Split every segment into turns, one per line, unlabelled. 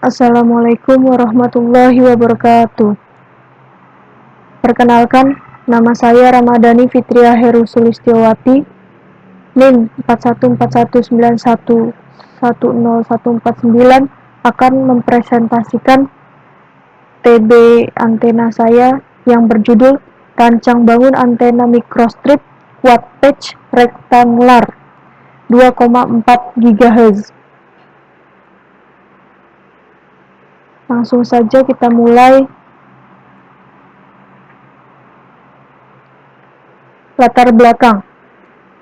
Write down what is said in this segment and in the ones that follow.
Assalamualaikum warahmatullahi wabarakatuh. Perkenalkan, nama saya Ramadhani Fitria Heru Sulistiowati, NIM 4141910149 akan mempresentasikan TB antena saya yang berjudul Rancang Bangun Antena Microstrip Quad Patch Rectangular 2,4 GHz. Langsung saja kita mulai. Latar belakang.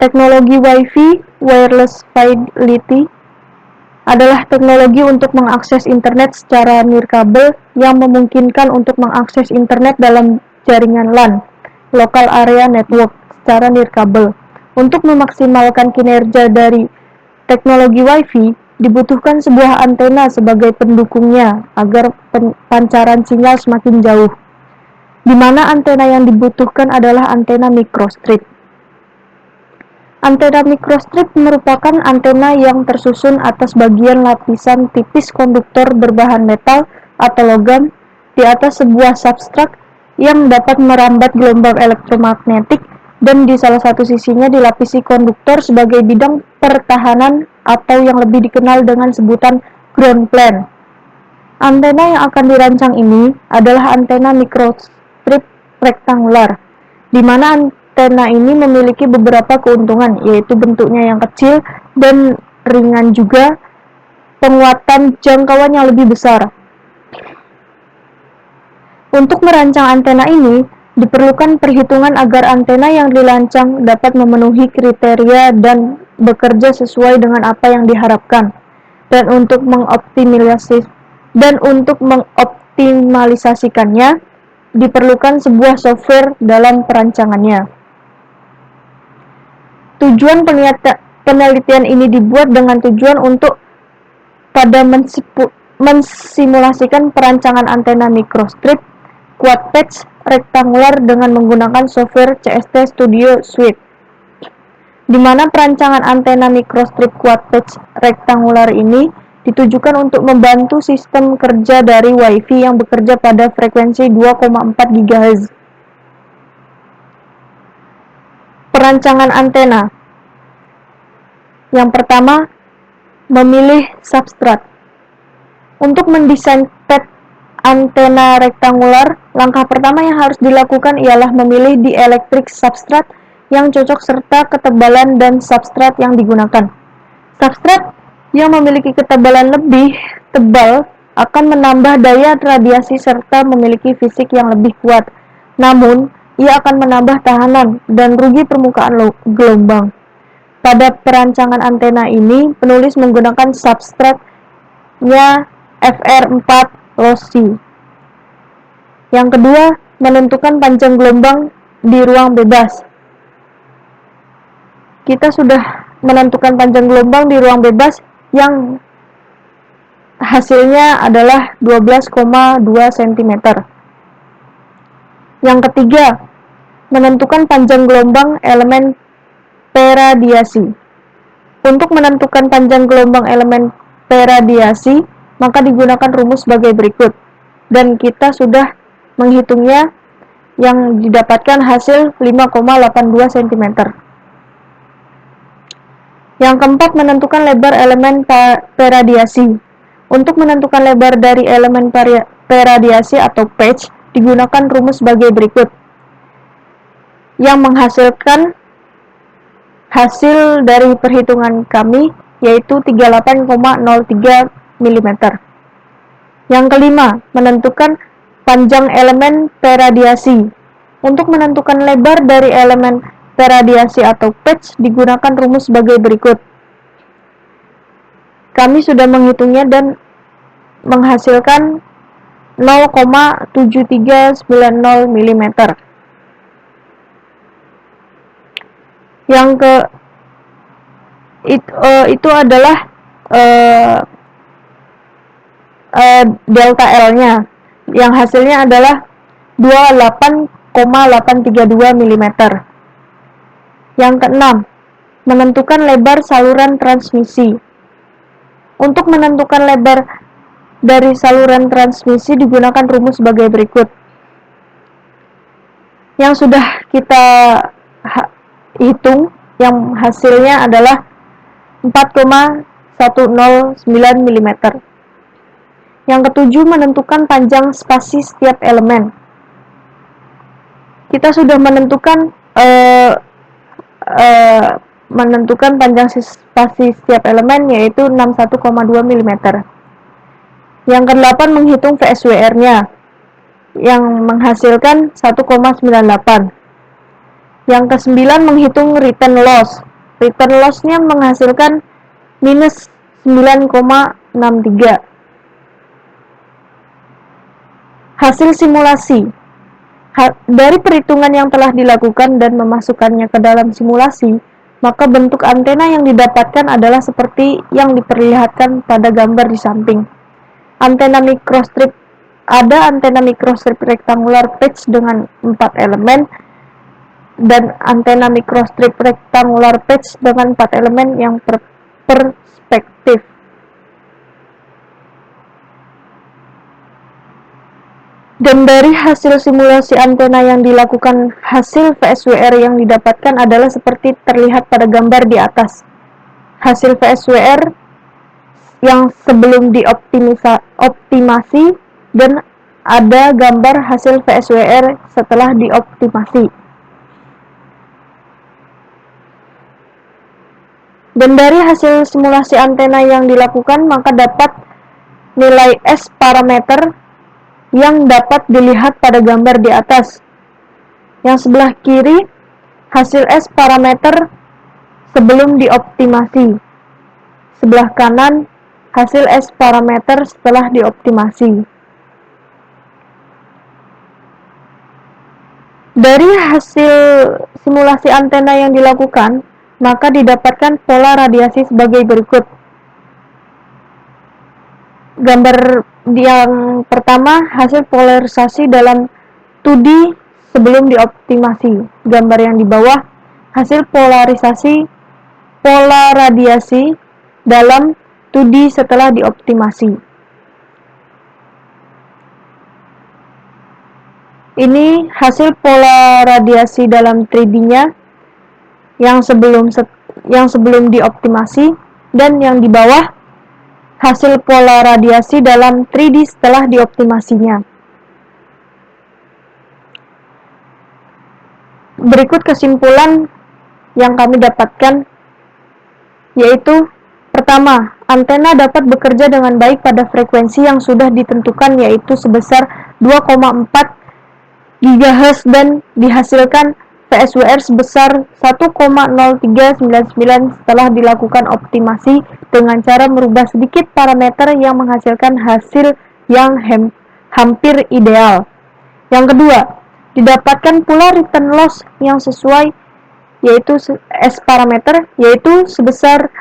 Teknologi Wi-Fi Wireless Fidelity adalah teknologi untuk mengakses internet secara nirkabel yang memungkinkan untuk mengakses internet dalam jaringan LAN (Local Area Network) secara nirkabel. Untuk memaksimalkan kinerja dari teknologi Wi-Fi, dibutuhkan sebuah antena sebagai pendukungnya agar pancaran sinyal semakin jauh, di mana antena yang dibutuhkan adalah antena microstrip. Antena microstrip merupakan antena yang tersusun atas bagian lapisan tipis konduktor berbahan metal atau logam di atas sebuah substrat yang dapat merambat gelombang elektromagnetik, dan di salah satu sisinya dilapisi konduktor sebagai bidang pertahanan atau yang lebih dikenal dengan sebutan ground plane. Antena yang akan dirancang ini adalah antena microstrip rectangular, di mana antena ini memiliki beberapa keuntungan, yaitu bentuknya yang kecil dan ringan, juga penguatan jangkauan yang lebih besar. Untuk merancang antena ini, diperlukan perhitungan agar antena yang dirancang dapat memenuhi kriteria dan bekerja sesuai dengan apa yang diharapkan. Dan untuk mengoptimalisasikannya, diperlukan sebuah software dalam perancangannya. Tujuan penelitian ini dibuat dengan tujuan untuk pada mensimulasikan perancangan antena microstrip quad patch rectangular dengan menggunakan software CST Studio Suite, di mana perancangan antena microstrip quad patch rectangular ini ditujukan untuk membantu sistem kerja dari Wi-Fi yang bekerja pada frekuensi 2,4 GHz. Perancangan antena. Yang pertama, memilih substrat. Untuk mendesain pad antena rektangular, langkah pertama yang harus dilakukan ialah memilih dielectric substrat yang cocok serta ketebalan dan substrat yang digunakan. Substrat yang memiliki ketebalan lebih tebal akan menambah daya radiasi serta memiliki fisik yang lebih kuat. Namun, ia akan menambah tahanan dan rugi permukaan gelombang. Pada perancangan antena ini, penulis menggunakan substratnya FR4 lossy. Yang kedua, menentukan panjang gelombang di ruang bebas. Kita sudah menentukan panjang gelombang di ruang bebas yang hasilnya adalah 12,2 cm. Yang ketiga, menentukan panjang gelombang elemen peradiasi. Untuk menentukan panjang gelombang elemen peradiasi, maka digunakan rumus sebagai berikut, dan kita sudah menghitungnya, yang didapatkan hasil 5,82 cm. Yang keempat, menentukan lebar elemen peradiasi. Untuk menentukan lebar dari elemen peradiasi atau patch, digunakan rumus sebagai berikut, yang menghasilkan hasil dari perhitungan kami, yaitu 38,03 mm. Yang kelima, menentukan panjang elemen peradiasi. Untuk menentukan lebar dari elemen peradiasi atau patch, digunakan rumus sebagai berikut. Kami sudah menghitungnya dan menghasilkan 0,7390 mm. Yang itu adalah delta L-nya, yang hasilnya adalah 28,832 mm. Yang keenam, menentukan lebar saluran transmisi. Untuk menentukan lebar dari saluran transmisi digunakan rumus sebagai berikut. Yang sudah kita hitung, yang hasilnya adalah 4,109 mm. Yang ketujuh, menentukan panjang spasi setiap elemen. Kita sudah menentukan panjang spasi setiap elemen, yaitu 61,2 mm. Yang kedelapan, menghitung VSWR-nya yang menghasilkan 1,98. Yang kesembilan, menghitung return loss. Return loss-nya menghasilkan minus 9,63. Hasil simulasi. Dari perhitungan yang telah dilakukan dan memasukkannya ke dalam simulasi, maka bentuk antena yang didapatkan adalah seperti yang diperlihatkan pada gambar di samping. Antena microstrip. Ada antena microstrip rectangular patch dengan 4 elemen dan antena microstrip rectangular patch dengan 4 elemen yang perspektif. Dan dari hasil simulasi antena yang dilakukan, hasil VSWR yang didapatkan adalah seperti terlihat pada gambar di atas. Hasil VSWR yang sebelum dioptimasi dan ada gambar hasil VSWR setelah dioptimasi. Dan dari hasil simulasi antena yang dilakukan, maka dapat nilai S parameter yang dapat dilihat pada gambar di atas. Yang sebelah kiri, hasil S parameter sebelum dioptimasi. Sebelah kanan, hasil S parameter setelah dioptimasi. Dari hasil simulasi antena yang dilakukan, maka didapatkan pola radiasi sebagai berikut. Gambar yang pertama, hasil polarisasi dalam 2D sebelum dioptimasi. Gambar yang di bawah, hasil pola radiasi dalam 2D setelah dioptimasi. Ini hasil pola radiasi dalam 3D-nya yang sebelum dioptimasi, dan yang di bawah hasil pola radiasi dalam 3D setelah dioptimasinya. Berikut kesimpulan yang kami dapatkan, yaitu pertama, antena dapat bekerja dengan baik pada frekuensi yang sudah ditentukan, yaitu sebesar 2,4 GHz dan dihasilkan VSWR sebesar 1,0399 setelah dilakukan optimasi dengan cara merubah sedikit parameter yang menghasilkan hasil yang hampir ideal. Yang kedua, didapatkan pula return loss yang sesuai, yaitu S parameter, yaitu sebesar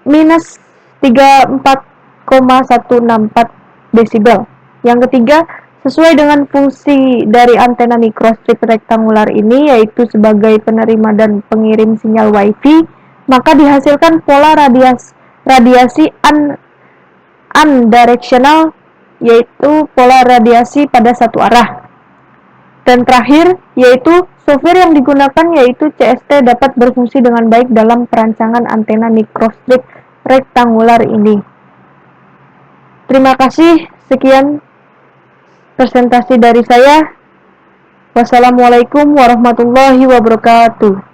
minus 34,164 desibel. Yang ketiga, sesuai dengan fungsi dari antena microstrip rectangular ini, yaitu sebagai penerima dan pengirim sinyal Wi-Fi, maka dihasilkan pola radiasi unidirectional, yaitu pola radiasi pada satu arah. Dan terakhir, yaitu software yang digunakan, yaitu CST, dapat berfungsi dengan baik dalam perancangan antena microstrip rectangular ini. Terima kasih, sekian presentasi dari saya. Wassalamualaikum warahmatullahi wabarakatuh.